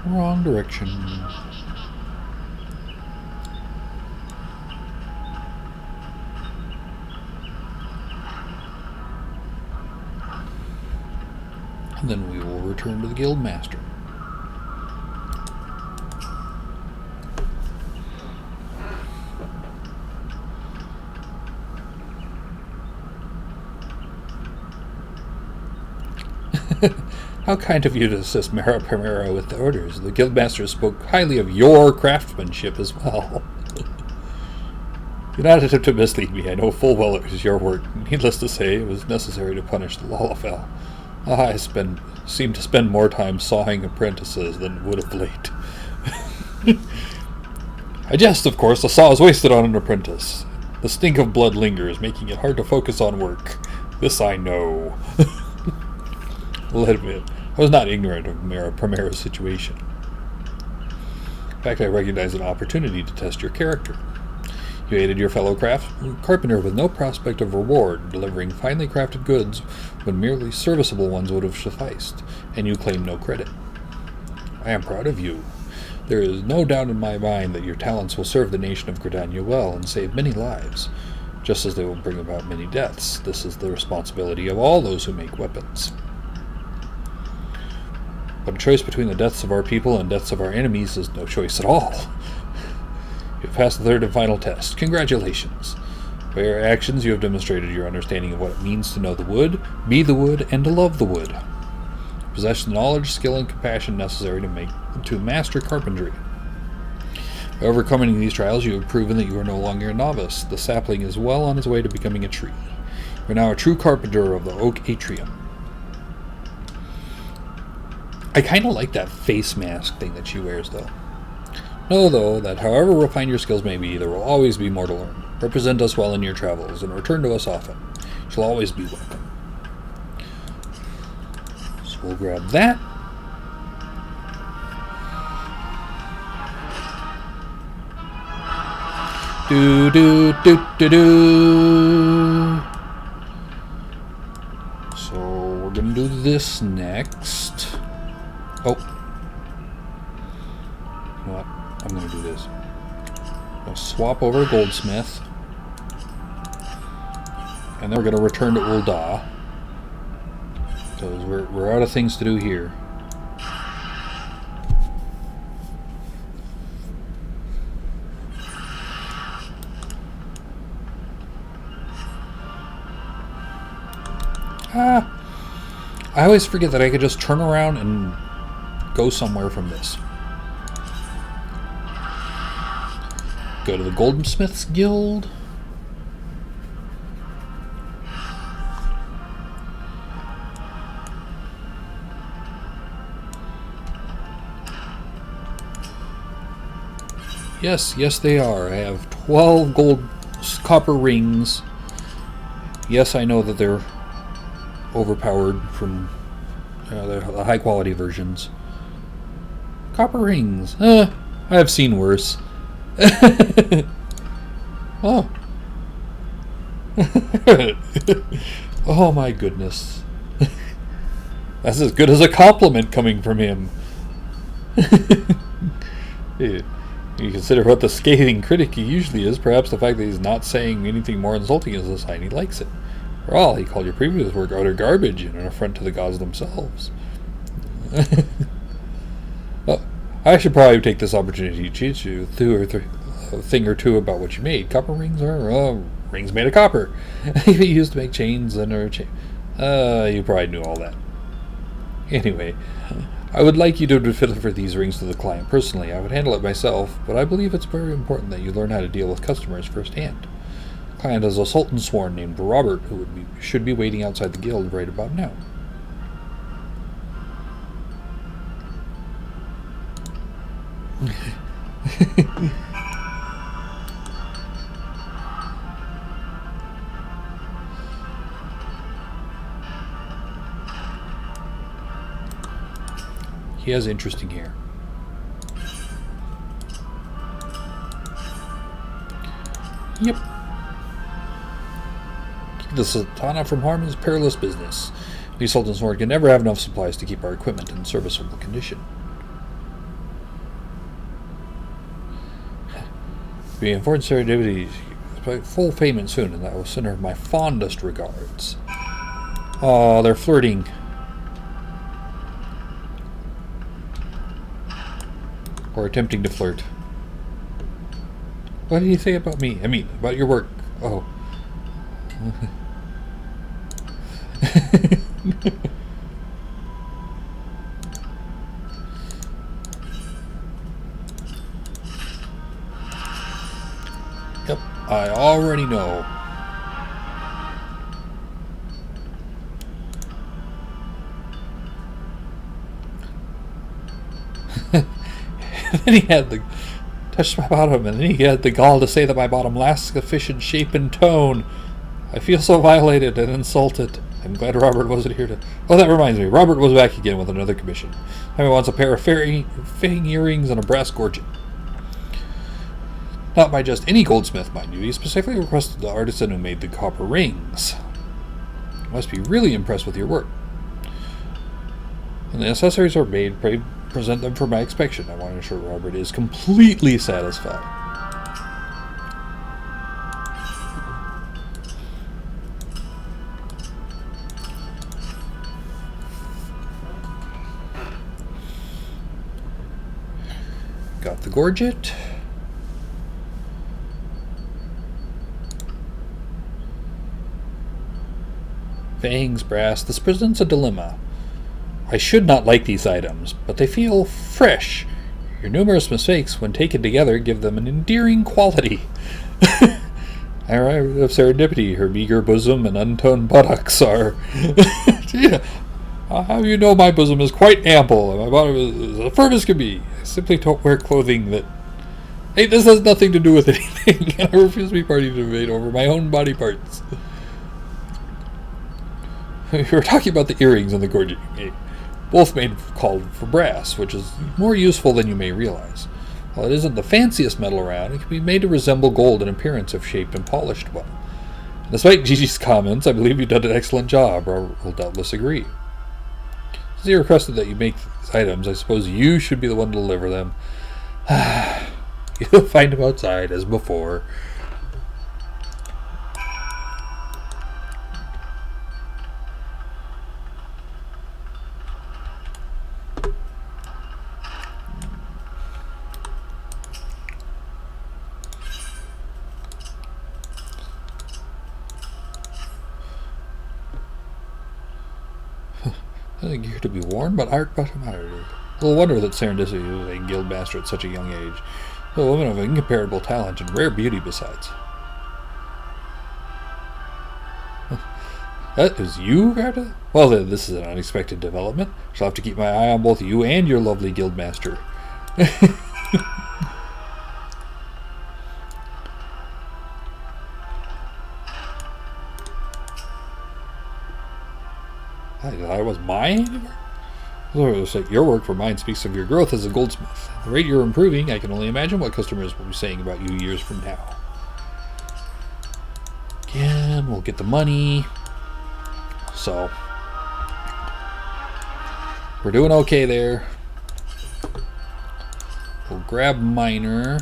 Wrong direction. And then we will return to the guild master. How kind of you to assist Mara Primera with the orders. The guildmaster spoke highly of your craftsmanship as well. Do not attempt to mislead me. I know full well it was your work. Needless to say, it was necessary to punish the Lalafell. I seem to spend more time sawing apprentices than would of late. I jest, of course. The saw is wasted on an apprentice. The stink of blood lingers, making it hard to focus on work. This I know. I'll admit, I was not ignorant of Primera's situation. In fact, I recognized an opportunity to test your character. You aided your fellow carpenter with no prospect of reward, delivering finely crafted goods when merely serviceable ones would have sufficed, and you claim no credit. I am proud of you. There is no doubt in my mind that your talents will serve the nation of Gridania well and save many lives, just as they will bring about many deaths. This is the responsibility of all those who make weapons. But a choice between the deaths of our people and deaths of our enemies is no choice at all. You have passed the third and final test. Congratulations. By your actions, you have demonstrated your understanding of what it means to know the wood, be the wood, and to love the wood. Possess the knowledge, skill, and compassion necessary to master carpentry. By overcoming these trials, you have proven that you are no longer a novice. The sapling is well on its way to becoming a tree. You are now a true carpenter of the oak atrium. I kind of like that face mask thing that she wears, though. Know, though, that however refined your skills may be, there will always be more to learn. Represent us well in your travels, and return to us often. You shall always be welcome. So we'll grab that. Do. So we're going to do this next. Oh. You know what? I'm going to do this. I'm going to swap over to Goldsmith. And then we're going to return to Ul'dah. Because we're out of things to do here. I always forget that I could just turn around and go somewhere from this. Go to the Goldsmiths Guild. Yes, they are. I have 12 copper rings. Yes, I know that they're overpowered from the high quality versions. Copper rings. I have seen worse. Oh. Oh my goodness. That's as good as a compliment coming from him. You consider what the scathing critic he usually is, perhaps the fact that he's not saying anything more insulting is a sign he likes it. For all, he called your previous work utter garbage and an affront to the gods themselves. Well, I should probably take this opportunity to teach you a thing or two about what you made. Copper rings are rings made of copper. Used to make chains and you probably knew all that. Anyway, I would like you to deliver these rings to the client personally. I would handle it myself, but I believe it's very important that you learn how to deal with customers firsthand. Client is a sultan sworn named Robert, who should be waiting outside the guild right about now. He has interest in here. Yep. Keep the Sultana from harm is perilous business. The Sultan's Horde can never have enough supplies to keep our equipment in serviceable condition. Be informed serendipity full payment soon, and that will send her my fondest regards. Oh, they're flirting. Or attempting to flirt. What did he say about me? I mean, about your work. Oh. Yep, I already know. Then he had the touched my bottom, and then he had the gall to say that my bottom lacks sufficient shape and tone. I feel so violated and insulted. I'm glad Robert wasn't here to... Oh, that reminds me. Robert was back again with another commission. He wants a pair of fang earrings and a brass gorget. Not by just any goldsmith, mind you. He specifically requested the artisan who made the copper rings. Must be really impressed with your work. When the accessories are made, present them for my inspection. I want to ensure Robert is completely satisfied. Got the gorget. Fangs, brass. This presents a dilemma. I should not like these items, but they feel fresh. Your numerous mistakes, when taken together, give them an endearing quality. I arrived of serendipity. Her meager bosom and untoned buttocks are... Yeah. How you know my bosom is quite ample, and my bottom is as firm as can be. I simply don't wear clothing that... Hey, this has nothing to do with anything, and I refuse to be party to debate over my own body parts. We were talking about the earrings and the gorget you made. Both called for brass, which is more useful than you may realize. While it isn't the fanciest metal around, it can be made to resemble gold in appearance if shaped and polished well. Despite Gigi's comments, I believe you've done an excellent job. Robert will doubtless agree. Since he requested that you make these items, I suppose you should be the one to deliver them. You'll find him outside as before. Nothing here to be worn, but art but admired. Little wonder that serendipity was a guild master at such a young age. A woman of incomparable talent and rare beauty besides. That is you, Greta? Well then, this is an unexpected development. Shall have to keep my eye on both you and your lovely guild master. I was mine? Your work for mine speaks of your growth as a goldsmith. At the rate you're improving, I can only imagine what customers will be saying about you years from now. Again, we'll get the money. So, we're doing okay there. We'll grab Miner.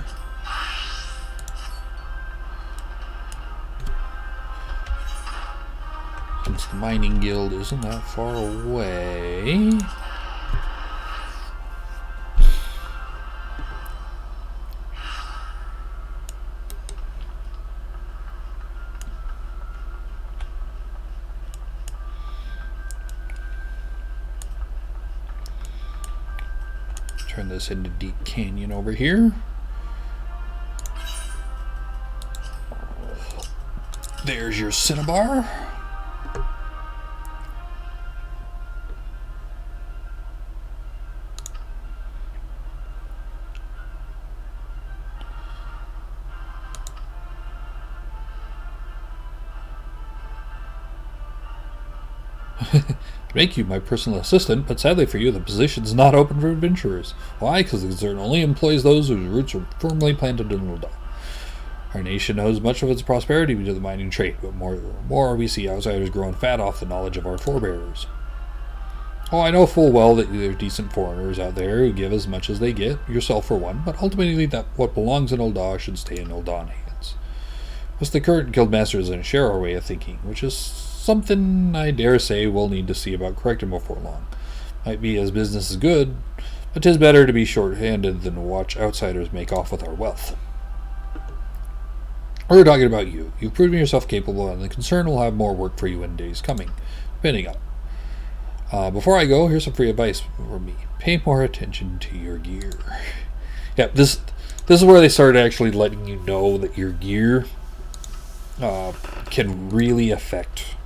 Since the mining guild isn't that far away. Turn this into Deep Canyon over here. There's your cinnabar. Make you my personal assistant, but sadly for you, the position's not open for adventurers. Why? Because the concern only employs those whose roots are firmly planted in Ulda. Our nation owes much of its prosperity to the mining trade, but more we see outsiders growing fat off the knowledge of our forebears. Oh, I know full well that there are decent foreigners out there who give as much as they get, yourself for one, but ultimately that what belongs in Ulda should stay in Uldan hands. Plus, the current guildmaster doesn't share our way of thinking, which is something I dare say we'll need to see about correcting before long. Might be as business is good, but 'tis better to be short-handed than to watch outsiders make off with our wealth. We're talking about you. You've proven yourself capable, and the concern will have more work for you in days coming, depending on it. Before I go, here's some free advice from me. Pay more attention to your gear. Yeah, this is where they started actually letting you know that your gear can really affect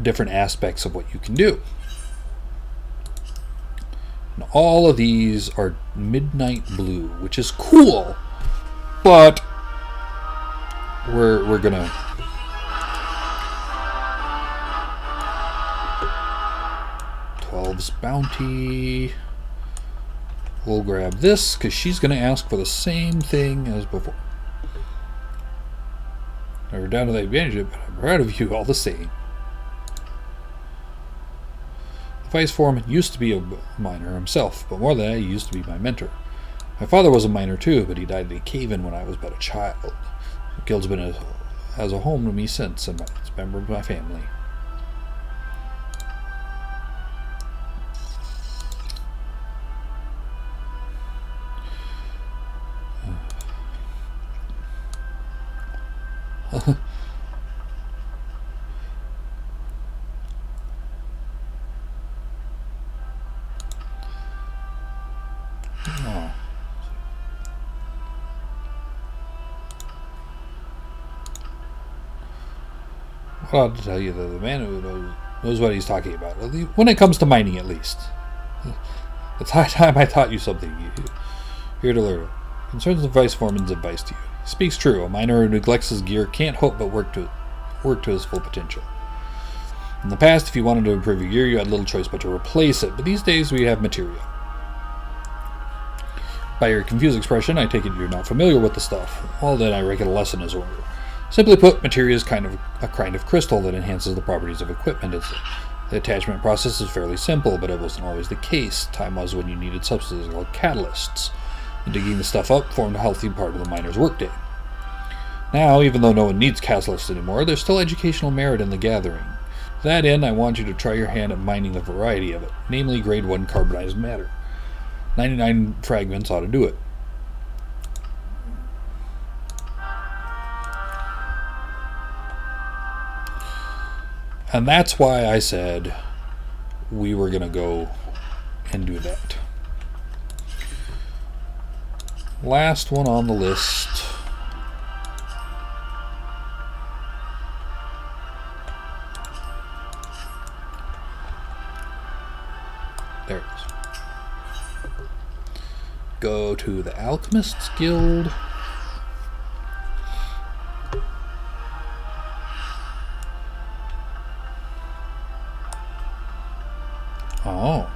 different aspects of what you can do. And all of these are midnight blue, which is cool, but we're gonna bounty. We'll grab this because she's going to ask for the same thing as before. Never down to the advantage, but I'm proud of you all the same. The vice foreman used to be a miner himself, but more than that, he used to be my mentor. My father was a miner too, but he died in a cave-in when I was but a child. The guild's been as a home to me since, and it's a member of my family. Well, I'll tell you that the man who knows what he's talking about, when it comes to mining at least. It's high time I taught you something. Here to learn. Concerns the vice foreman's advice to you. He speaks true. A miner who neglects his gear can't hope but work to his full potential. In the past, if you wanted to improve your gear, you had little choice but to replace it, but these days we have material. By your confused expression, I take it you're not familiar with the stuff. Well, then I reckon a lesson is over. Simply put, material is a kind of crystal that enhances the properties of equipment. The attachment process is fairly simple, but it wasn't always the case. Time was when you needed substances called catalysts, and digging the stuff up formed a healthy part of the miner's workday. Now, even though no one needs catalysts anymore, there's still educational merit in the gathering. To that end, I want you to try your hand at mining the variety of it, namely grade 1 carbonized matter. 99 fragments ought to do it. And that's why I said we were going to go and do that. Last one on the list. There it is. Go to the Alchemists Guild. Oh.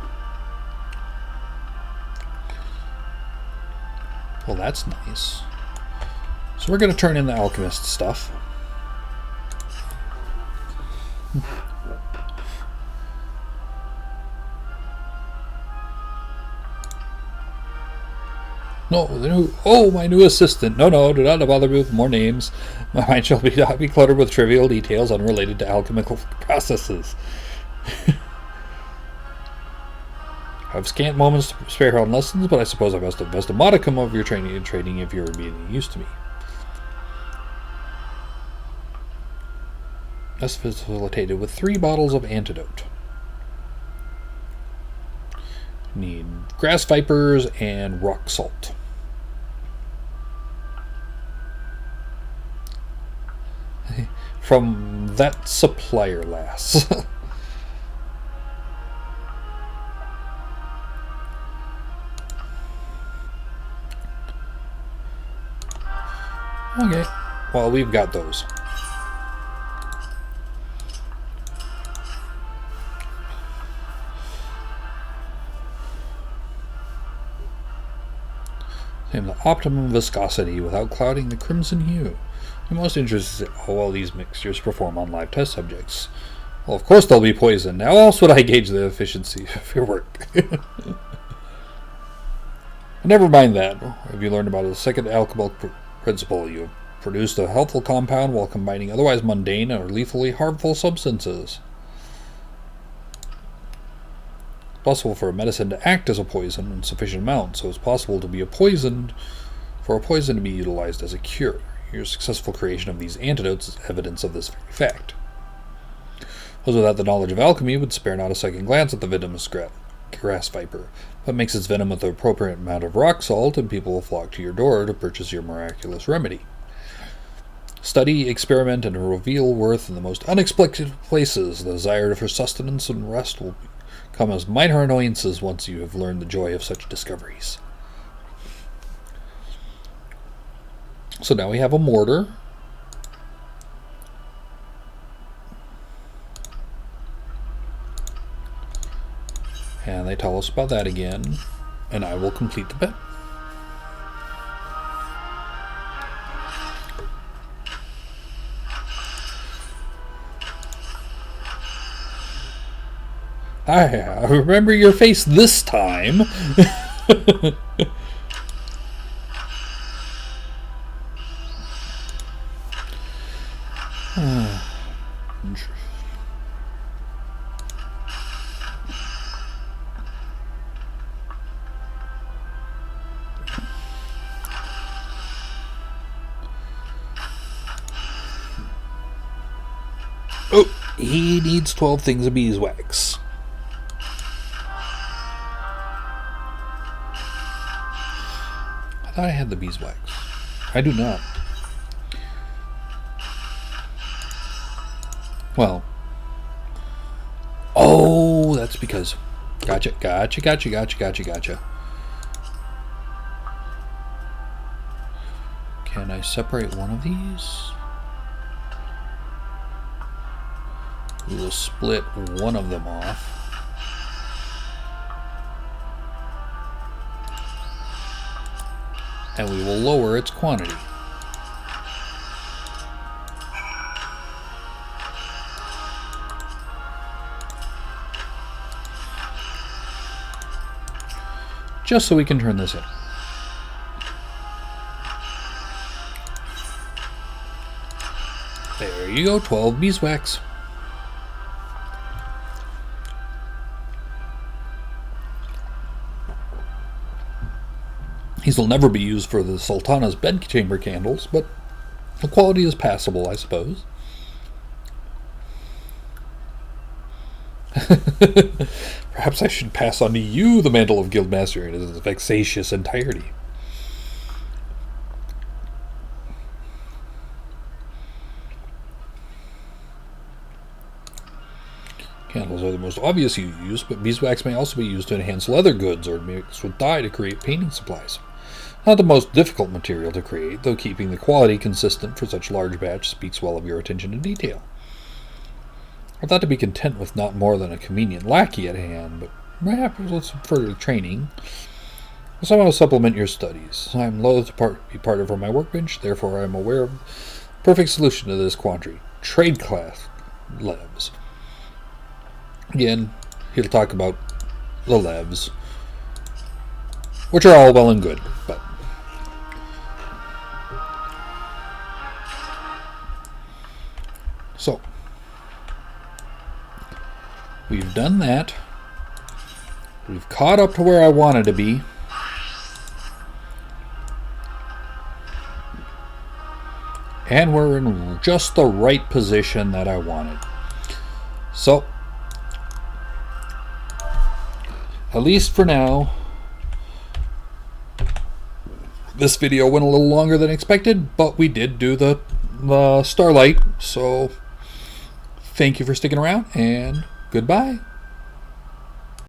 Well, that's nice. So we're going to turn in the alchemist stuff. No, my new assistant. No, do not bother me with more names. My mind shall not be cluttered with trivial details unrelated to alchemical processes. I have scant moments to spare on lessons, but I suppose I must invest a modicum of your training in trading if you're being used to me. That's facilitated with 3 bottles of antidote. Need grass vipers and rock salt. From that supplier lass. Okay, well, we've got those. and the optimum viscosity without clouding the crimson hue. I'm most interested in how well these mixtures perform on live test subjects. Well, of course they'll be poisoned. How else would I gauge the efficiency of your work? Never mind that. Have you learned about the second alchemical principle? You have produced a helpful compound while combining otherwise mundane or lethally harmful substances. It's possible for a medicine to act as a poison in sufficient amount, so it's possible to be a poison to be utilized as a cure. Your successful creation of these antidotes is evidence of this very fact. Those without the knowledge of alchemy would spare not a second glance at the venomous grass viper, but mix its venom with the appropriate amount of rock salt, and people will flock to your door to purchase your miraculous remedy. Study, experiment, and reveal worth in the most unexpected places. The desire for sustenance and rest will come as minor annoyances once you have learned the joy of such discoveries. So now we have a mortar. And they tell us about that again, and I will complete the bet. I remember your face this time. Oh, he needs 12 things of beeswax. I thought I had the beeswax. I do not. Well. Oh, that's because. Gotcha. Can I separate one of these? We will split one of them off. And we will lower its quantity. Just so we can turn this in. There you go, 12 beeswax. These will never be used for the Sultana's bedchamber candles, but the quality is passable, I suppose. Perhaps I should pass on to you the mantle of Guildmaster in its vexatious entirety. Candles are the most obvious use, but beeswax may also be used to enhance leather goods or mixed with dye to create painting supplies. Not the most difficult material to create, though keeping the quality consistent for such large batch speaks well of your attention to detail. I thought to be content with not more than a convenient lackey at hand, but perhaps with some further training will somehow supplement your studies. I am loath to be parted from my workbench, therefore I am aware of the perfect solution to this quandary. Trade class levs. Again, he'll talk about the levs, which are all well and good, but so we've done that. We've caught up to where I wanted to be. And we're in just the right position that I wanted. So, at least for now, this video went a little longer than expected, but we did do the Starlight, so thank you for sticking around, and goodbye.